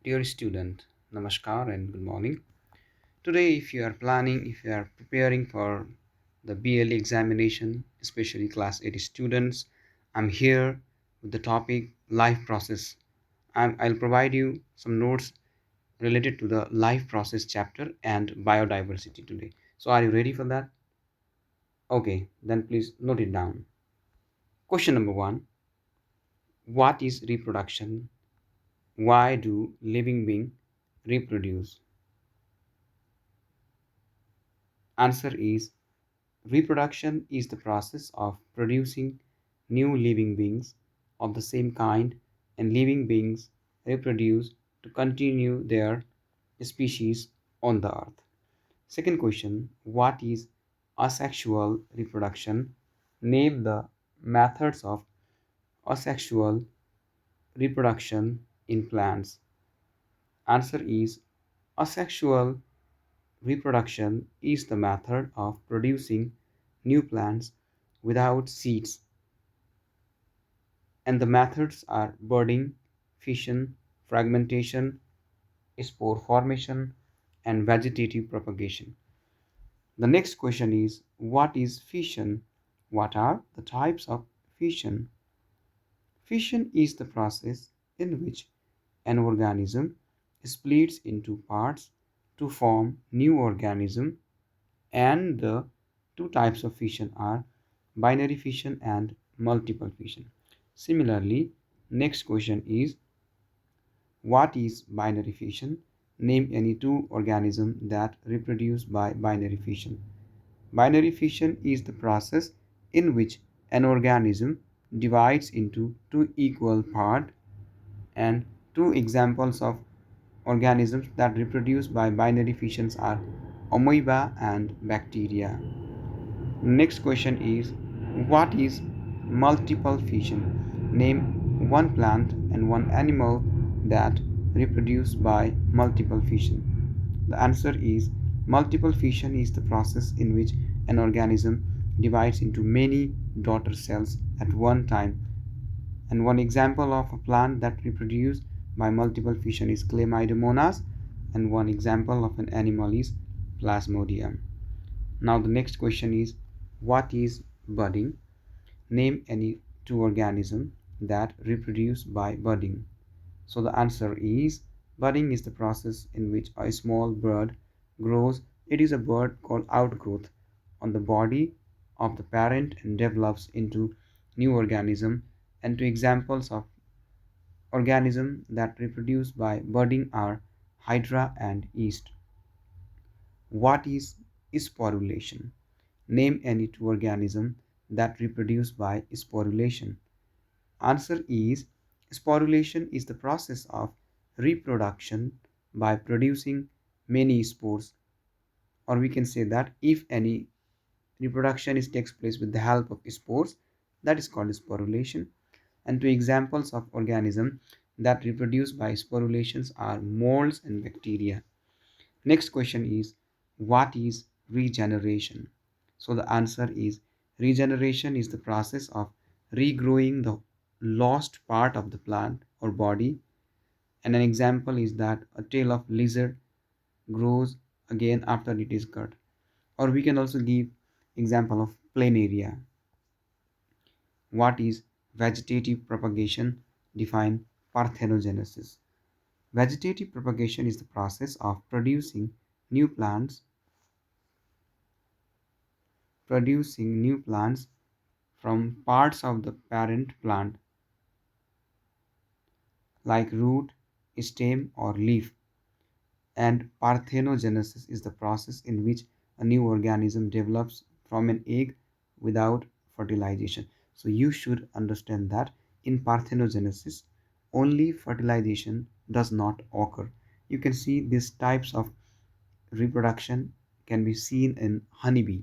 Dear student, Namaskar and good morning. Today, if you are preparing for the BLE examination, especially class 8 students, I'm here with the topic life process. I'll provide you some notes related to the life process chapter and biodiversity today. So, are you ready for that? Okay, then please note it down. Question number one: what is reproduction? Why do living beings reproduce? Answer is: reproduction is the process of producing new living beings of the same kind, and living beings reproduce to continue their species on the earth. Second question: what is asexual reproduction? Name the methods of asexual reproduction in plants. Answer is: asexual reproduction is the method of producing new plants without seeds, and the methods are budding, fission, fragmentation, spore formation, and vegetative propagation. The next question is: what is fission? What are the types of fission? Fission is the process in which an organism splits into parts to form new organism, and the two types of fission are binary fission and multiple fission. Similarly, next question is: what is binary fission? Name any two organisms that reproduce by binary fission. Binary fission is the process in which an organism divides into two equal parts, and two examples of organisms that reproduce by binary fissions are amoeba and bacteria. Next question is: what is multiple fission? Name one plant and one animal that reproduce by multiple fission. The answer is: multiple fission is the process in which an organism divides into many daughter cells at one time. And one example of a plant that reproduces by multiple fission is Chlamydomonas, and one example of an animal is Plasmodium. Now the next question is: what is budding? Name any two organisms that reproduce by budding. So the answer is: budding is the process in which a small bird grows. It is a bird called outgrowth on the body of the parent and develops into new organism. And two examples of organisms that reproduce by budding are Hydra and yeast. What is sporulation? Name any two organisms that reproduce by sporulation. Answer is: sporulation is the process of reproduction by producing many spores, or we can say that if any reproduction is takes place with the help of spores, that is called sporulation. And two examples of organisms that reproduce by sporulations are molds and bacteria. Next question is: what is regeneration? So the answer is: regeneration is the process of regrowing the lost part of the plant or body. And an example is that a tail of lizard grows again after it is cut. Or we can also give example of planaria. What is vegetative propagation? Define parthenogenesis. Vegetative propagation is the process of producing new plants from parts of the parent plant like root, stem, or leaf. And parthenogenesis is the process in which a new organism develops from an egg without fertilization. So you should understand that in parthenogenesis, only fertilization does not occur. You can see these types of reproduction can be seen in honeybee,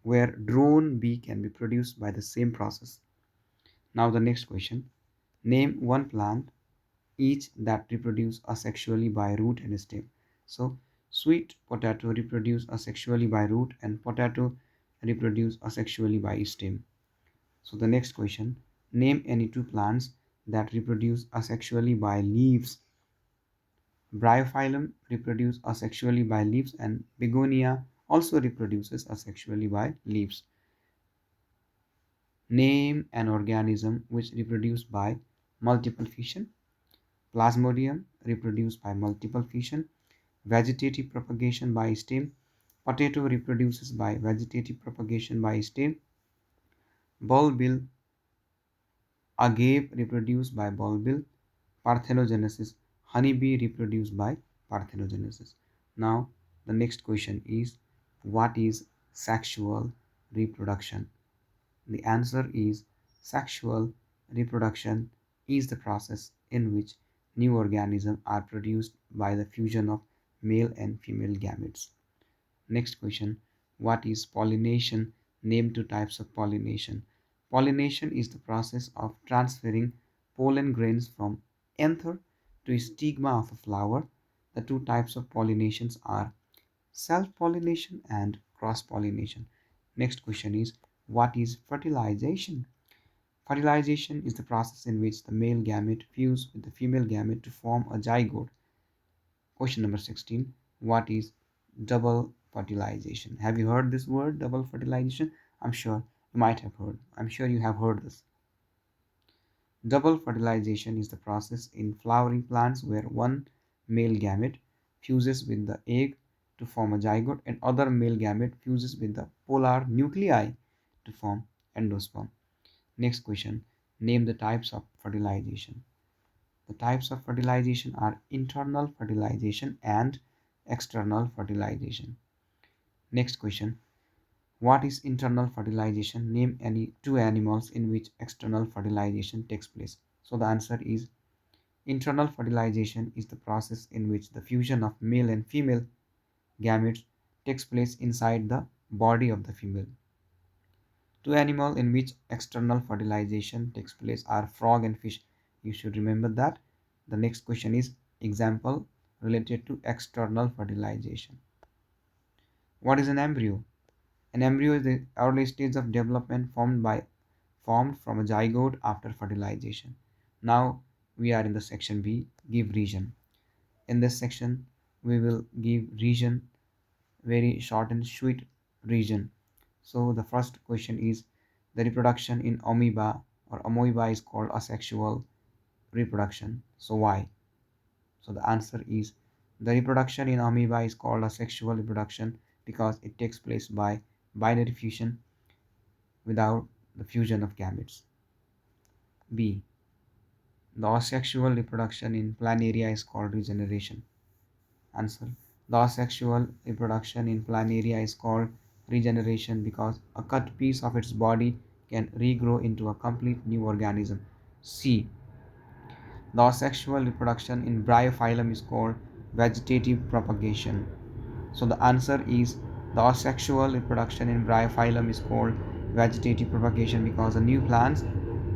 where drone bee can be produced by the same process. Now the next question: name one plant each that reproduce asexually by root and stem. So sweet potato reproduce asexually by root, and potato reproduce asexually by stem. So the next question: name any two plants that reproduce asexually by leaves. Bryophyllum reproduce asexually by leaves, and Begonia also reproduces asexually by leaves. Name an organism which reproduce by multiple fission. Plasmodium reproduce by multiple fission. Vegetative propagation by stem. Potato reproduces by vegetative propagation by stem. Bulbil agave reproduce by bulbil. Parthenogenesis. Honeybee reproduce by parthenogenesis. Now the next question is, what is sexual reproduction? The answer is, sexual reproduction is the process in which new organisms are produced by the fusion of male and female gametes. Next question, what is pollination? Name two types of pollination. Pollination is the process of transferring pollen grains from anther to stigma of a flower. The two types of pollinations are self-pollination and cross-pollination. Next question is, what is fertilization? Fertilization is the process in which the male gamete fuses with the female gamete to form a zygote. Question number 16, what is double fertilization? Have you heard this word, double fertilization? I'm sure you might have heard. I'm sure you have heard this. Double fertilization is the process in flowering plants where one male gamete fuses with the egg to form a zygote, and other male gamete fuses with the polar nuclei to form endosperm. Next question, name the types of fertilization. The types of fertilization are internal fertilization and external fertilization. Next question, what is internal fertilization? Name any two animals in which external fertilization takes place. So the answer is, internal fertilization is the process in which the fusion of male and female gametes takes place inside the body of the female. Two animals in which external fertilization takes place are frog and fish. You should remember that. The next question is example related to external fertilization. What is an embryo? An embryo is the early stage of development formed from a zygote after fertilization. Now we are in the section B, give reason. In this section we will give reason, very short and sweet reason. So the first question is, the reproduction in amoeba is called asexual reproduction. So why? So the answer is, the reproduction in amoeba is called asexual reproduction because it takes place by binary fission without the fusion of gametes. B. The asexual reproduction in planaria is called regeneration. Answer. The asexual reproduction in planaria is called regeneration because a cut piece of its body can regrow into a complete new organism. C. The asexual reproduction in bryophyllum is called vegetative propagation. So the answer is, the asexual reproduction in bryophyllum is called vegetative propagation because the new plants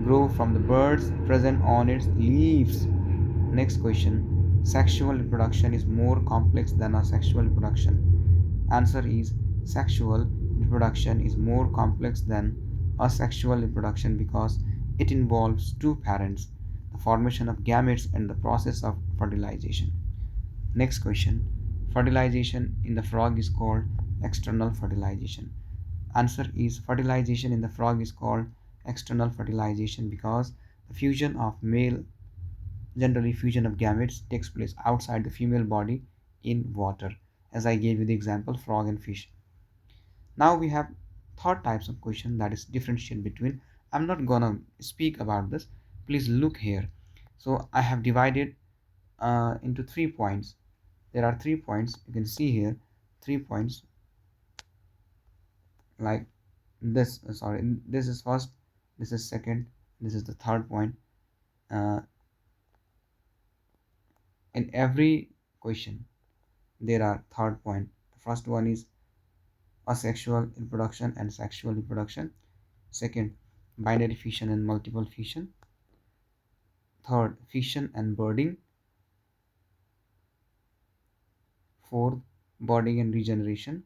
grow from the birds present on its leaves. Next question. Sexual reproduction is more complex than asexual reproduction. Answer is, sexual reproduction is more complex than asexual reproduction because it involves two parents, the formation of gametes and the process of fertilization. Next question. Fertilization in the frog is called external fertilization. Answer is, fertilization in the frog is called external fertilization because the fusion of male, generally fusion of gametes, takes place outside the female body in water, as I gave you the example frog and fish. Now we have third types of question, that is differentiate between. I'm not gonna speak about this. Please look here. So I have divided into 3 points. There are 3 points. You can see here 3 points like this. Sorry, this is first, this is second, this is the third point. Uh, in every question there are third point. The first one is asexual reproduction and sexual reproduction. Second, binary fission and multiple fission. Third, fission and budding. Fourth, budding and regeneration.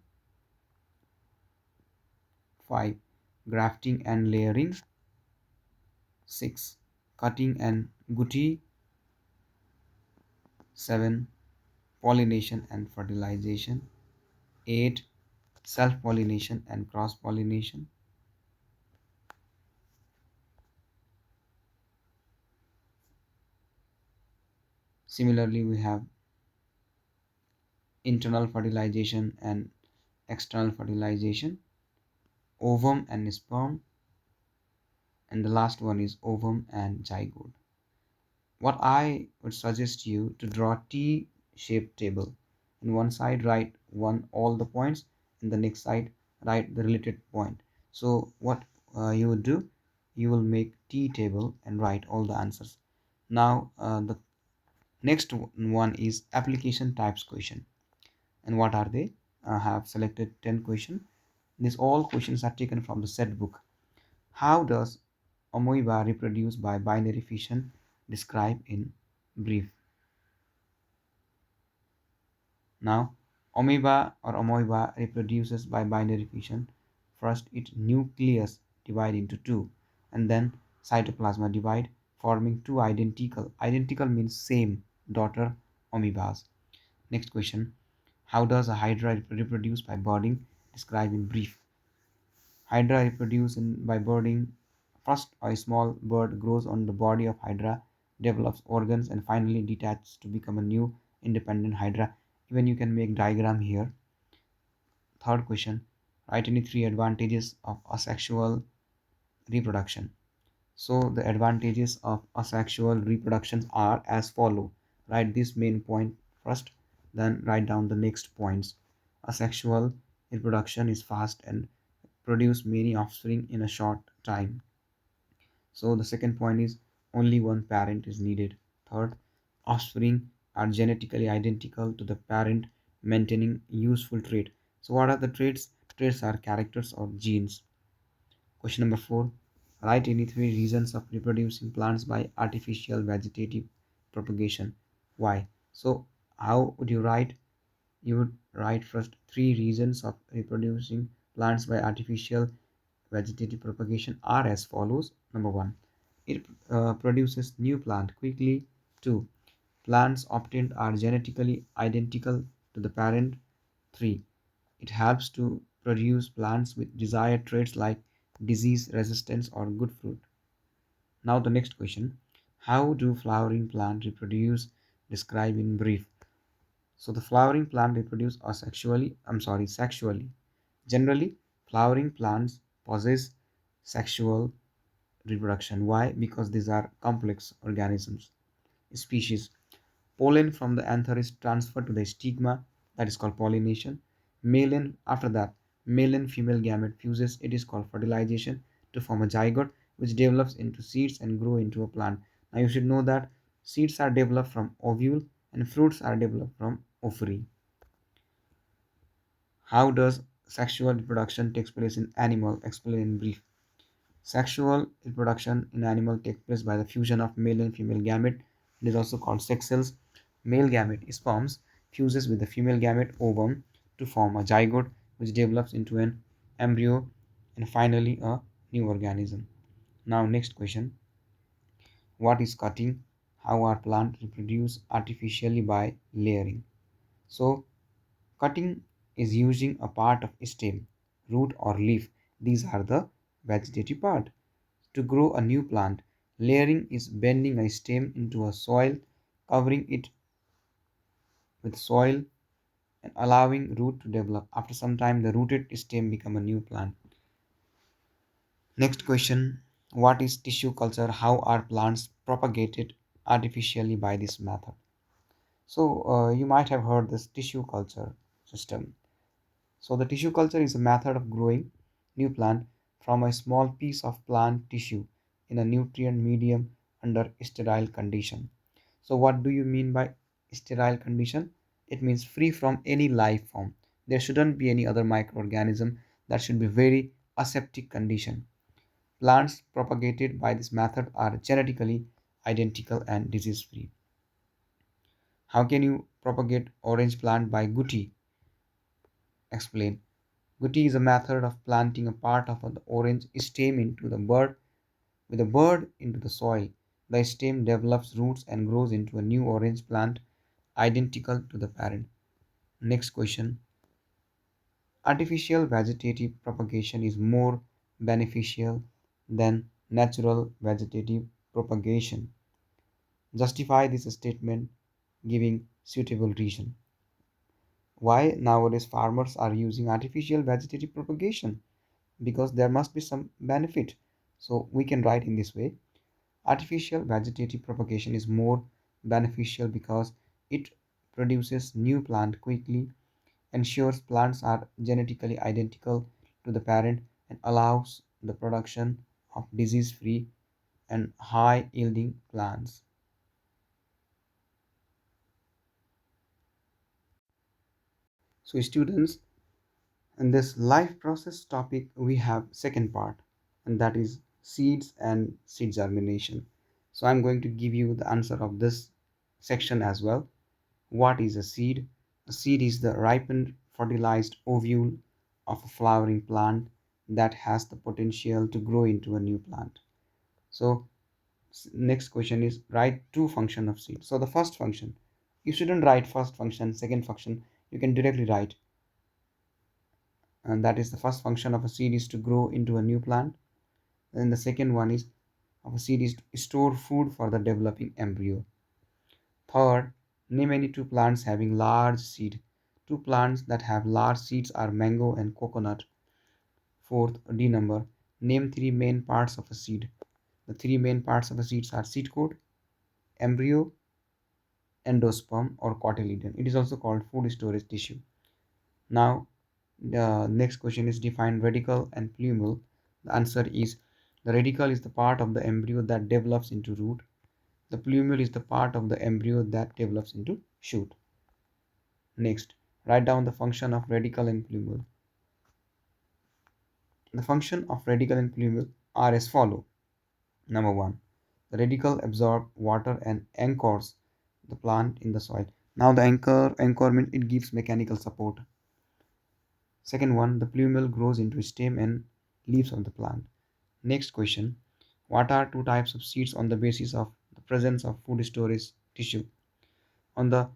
5, grafting and layering. 6, cutting and gutti. 7, pollination and fertilization. 8. Self-pollination and cross-pollination. Similarly, we have internal fertilization and external fertilization, ovum and sperm, and the last one is ovum and zygote. What I would suggest you to draw a T-shaped table. In one side write one all the points, in the next side write the related point. So what you would do, you will make T table and write all the answers. Now the next one is application types question. And what are they? I have selected 10 questions. These all questions are taken from the set book. How does amoeba reproduce by binary fission? Describe in brief. Now, amoeba reproduces by binary fission. First, its nucleus divide into two, and then cytoplasma divide, forming two identical means same daughter amoebas. Next question: how does a hydra reproduce by budding? Describe in brief. Hydra reproduce by budding. First, a small bird grows on the body of hydra, develops organs, and finally detaches to become a new independent hydra. Even you can make diagram here. Third question: write any three advantages of asexual reproduction. So the advantages of asexual reproduction are as follow. Write this main point first, then write down the next points. Asexual reproduction is fast and produce many offspring in a short time. So the second point is only one parent is needed. Third, offspring are genetically identical to the parent, maintaining useful trait. So what are the traits? Traits are characters or genes. Question number 4. Write any three reasons of reproducing plants by artificial vegetative propagation. Why? So how would you write? You would write first three reasons of reproducing plants by artificial vegetative propagation are as follows. Number 1. It produces new plant quickly. 2. Plants obtained are genetically identical to the parent. 3. It helps to produce plants with desired traits like disease resistance or good fruit. Now the next question. How do flowering plants reproduce? Describe in brief. So the flowering plant reproduce sexually. Generally, flowering plants possess sexual reproduction. Why? Because these are complex organisms. Species. Pollen from the anther is transferred to the stigma, that is called pollination. After that, male and female gamete fuses, it is called fertilization to form a zygote which develops into seeds and grow into a plant. Now you should know that seeds are developed from ovule and fruits are developed from ovary. How does sexual reproduction takes place in animal? Explain in brief. Sexual reproduction in animal takes place by the fusion of male and female gamete. It is also called sex cells. Male gamete sperms fuses with the female gamete ovum to form a zygote which develops into an embryo and finally a new organism. Now next question. What is cutting? How are plants reproduce artificially by layering? So cutting is using a part of stem, root or leaf. These are the vegetative part. To grow a new plant, layering is bending a stem into a soil, covering it with soil and allowing root to develop. After some time, the rooted stem become a new plant. Next question. What is tissue culture? How are plants propagated artificially by this method? So you might have heard this tissue culture system. So the tissue culture is a method of growing new plant from a small piece of plant tissue in a nutrient medium under sterile condition. So what do you mean by sterile condition? It means free from any life form. There shouldn't be any other microorganism. That should be very aseptic condition. Plants propagated by this method are genetically identical and disease free. How can you propagate orange plant by gutti? Explain. Gutti is a method of planting a part of the orange stem into the bud with a bud into the soil. The stem develops roots and grows into a new orange plant. identical to the parent. Next question. Artificial vegetative propagation is more beneficial than natural vegetative propagation. Justify this statement giving suitable reason. Why nowadays farmers are using artificial vegetative propagation? Because there must be some benefit. So we can write in this way. Artificial vegetative propagation is more beneficial because it produces new plant quickly, ensures plants are genetically identical to the parent, and allows the production of disease-free and high-yielding plants. So students, in this life process topic, we have second part, and that is seeds and seed germination. So I'm going to give you the answer of this section as well. What is a seed? A seed is the ripened, fertilized ovule of a flowering plant that has the potential to grow into a new plant. So next question is write two function of seed. So the first function, you shouldn't write first function, second function. You can directly write, and that is the first function of a seed is to grow into a new plant. Then the second one is of a seed is to store food for the developing embryo. Third, name any two plants having large seed. Two plants that have large seeds are mango and coconut. Fourth, D number. Name three main parts of a seed. The three main parts of a seed are seed coat, embryo, endosperm, or cotyledon. It is also called food storage tissue. Now, the next question is define radicle and plumule. The answer is the radicle is the part of the embryo that develops into root. The plumule is the part of the embryo that develops into shoot. Next, write down the function of radicle and plumule. The function of radicle and plumule are as follow. Number one, the radicle absorbs water and anchors the plant in the soil. Now the anchorment it gives mechanical support. Second one, the plumule grows into stem and leaves of the plant. Next question, what are two types of seeds on the basis of the presence of food storage tissue? On the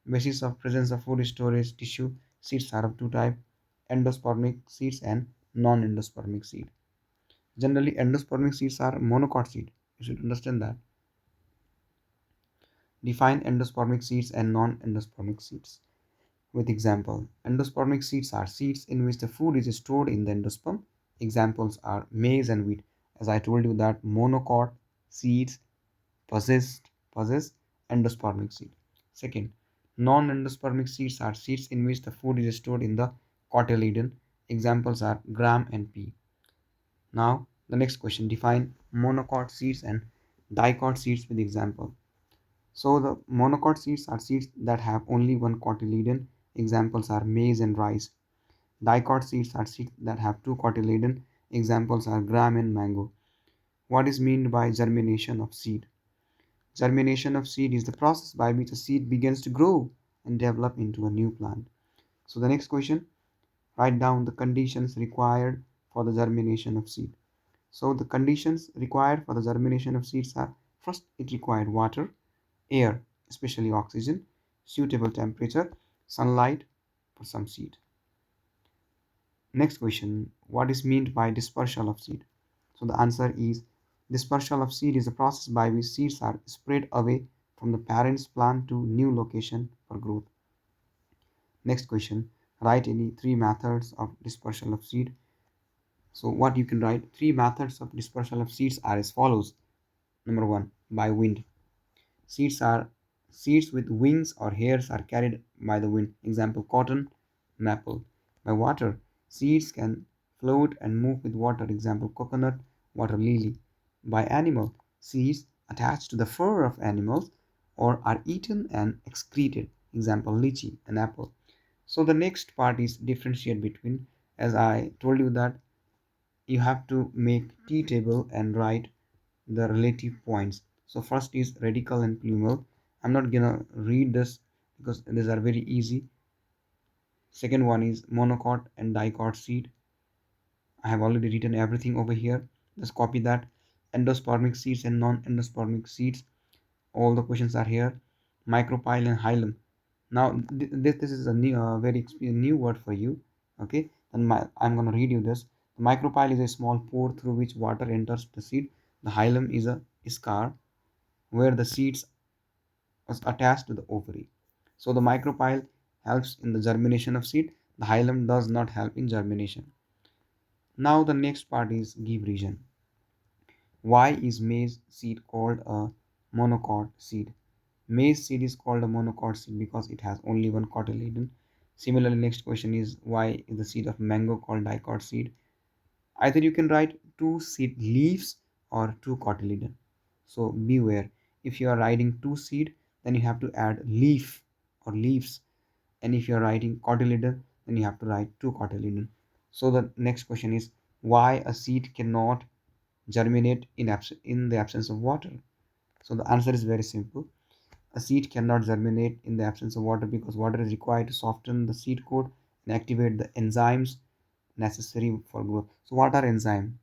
basis of presence of food storage tissue, seeds are of two types, endospermic seeds and non-endospermic seed. Generally, endospermic seeds are monocot seed. You should understand that. Define endospermic seeds and non-endospermic seeds. With example, endospermic seeds are seeds in which the food is stored in the endosperm. Examples are maize and wheat. As I told you that monocot seeds possess endospermic seed. Second, non-endospermic seeds are seeds in which the food is stored in the cotyledon. Examples are gram and pea. Now, the next question, define monocot seeds and dicot seeds with example. So, the monocot seeds are seeds that have only one cotyledon. Examples are maize and rice. Dicot seeds are seeds that have two cotyledon. Examples are gram and mango. What is meant by germination of seed? Germination of seed is the process by which a seed begins to grow and develop into a new plant. So, the next question, write down the conditions required for the germination of seed. So, the conditions required for the germination of seeds are first, it required water, air, especially oxygen, suitable temperature, sunlight for some seed. Next question, what is meant by dispersal of seed? So the answer is dispersal of seed is a process by which seeds are spread away from the parent's plant to new location for growth. Next question, write any three methods of dispersal of seed. So what you can write, three methods of dispersal of seeds are as follows. Number one, by wind. Seeds are seeds with wings or hairs are carried by the wind. Example, cotton, maple. By water, seeds can float and move with water. Example, coconut, water lily. By animal, seeds attach to the fur of animals or are eaten and excreted. Example, lychee, an apple. So the next part is differentiate between. As I told you that you have to make T table and write the relative points. So first is radical and plumule. I'm not gonna read this because these are very easy. Second one is monocot and dicot seed. I have already written everything over here. Just copy that. Endospermic seeds and non-endospermic seeds. All the questions are here. Micropyle and hilum. Now this is a new new word for you. Okay, and I'm going to read you this. The micropyle is a small pore through which water enters the seed. The hilum is a scar where the seeds is attached to the ovary. So the micropyle helps in the germination of seed. The hilum does not help in germination. Now the next part is give reason. Why is maize seed called a monocot seed? Maize seed is called a monocot seed because it has only one cotyledon. Similarly, next question is why is the seed of mango called dicot seed? Either you can write two seed leaves or two cotyledon. So beware. If you are writing two seed, then you have to add leaf or leaves. And if you are writing cotyledon, then you have to write two cotyledon. So the next question is why a seed cannot germinate in the absence of water. So the answer is very simple. A seed cannot germinate in the absence of water because water is required to soften the seed coat and activate the enzymes necessary for growth. So what are enzymes?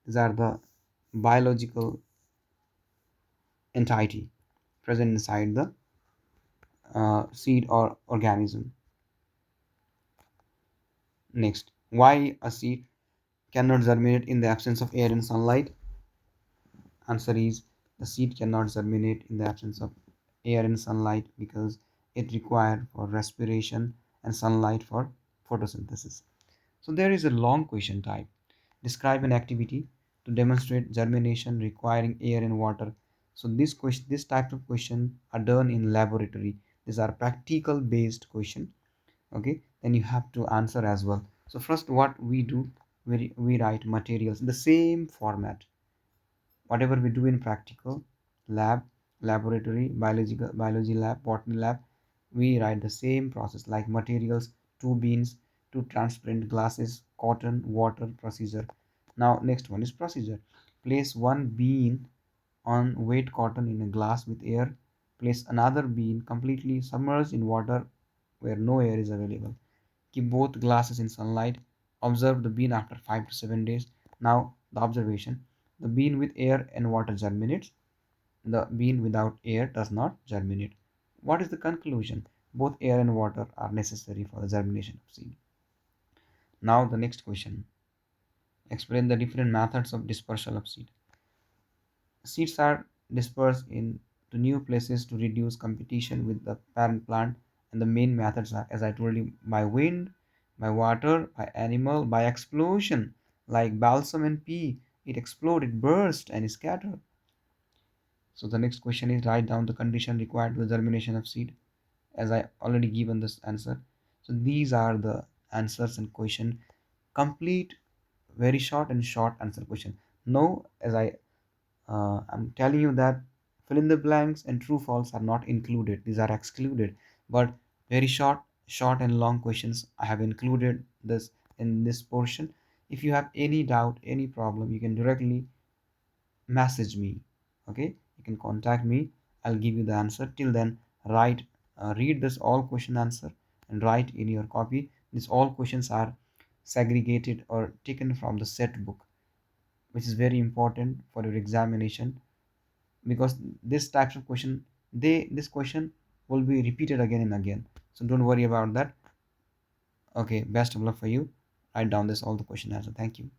These are the biological entity present inside the seed or organism. Next, why a seed cannot germinate in the absence of air and sunlight? Answer is the seed cannot germinate in the absence of air and sunlight because it requires for respiration and sunlight for photosynthesis. So there is a long question type. Describe an activity to demonstrate germination requiring air and water. So this type of question are done in laboratory. These are practical based question. Okay, then you have to answer as well. So first, what we do, we write materials in the same format whatever we do in practical lab, laboratory, biology lab, botany lab, we write the same process like materials, two beans, two transparent glasses, cotton, water, procedure. Now next one is procedure. Place one bean on wet cotton in a glass with air. Place another bean completely submerged in water where no air is available. Keep both glasses in sunlight. Observe the bean after 5 to 7 days. Now, the observation. The bean with air and water germinates. The bean without air does not germinate. What is the conclusion? Both air and water are necessary for the germination of seed. Now, the next question. Explain the different methods of dispersal of seed. Seeds are dispersed into new places to reduce competition with the parent plant, and the main methods are, as I told you, by wind, by water, by animal, by explosion, like balsam and pea. It exploded, it burst, and scattered. So the next question is write down the condition required for the germination of seed. As I already given this answer. So these are the answers and question. Complete, very short and short answer question. No, as I'm telling you that fill in the blanks and true false are not included. These are excluded. But very short and long questions, I have included this in this portion. If you have any doubt, any problem, you can directly message me. Okay, you can contact me. I'll give you the answer. Till then, write, read this all question answer and write in your copy. These all questions are segregated or taken from the set book, which is very important for your examination because this types of question this question will be repeated again and again, so don't worry about that. Okay, best of luck for you. Write down this all the question answer. Thank you.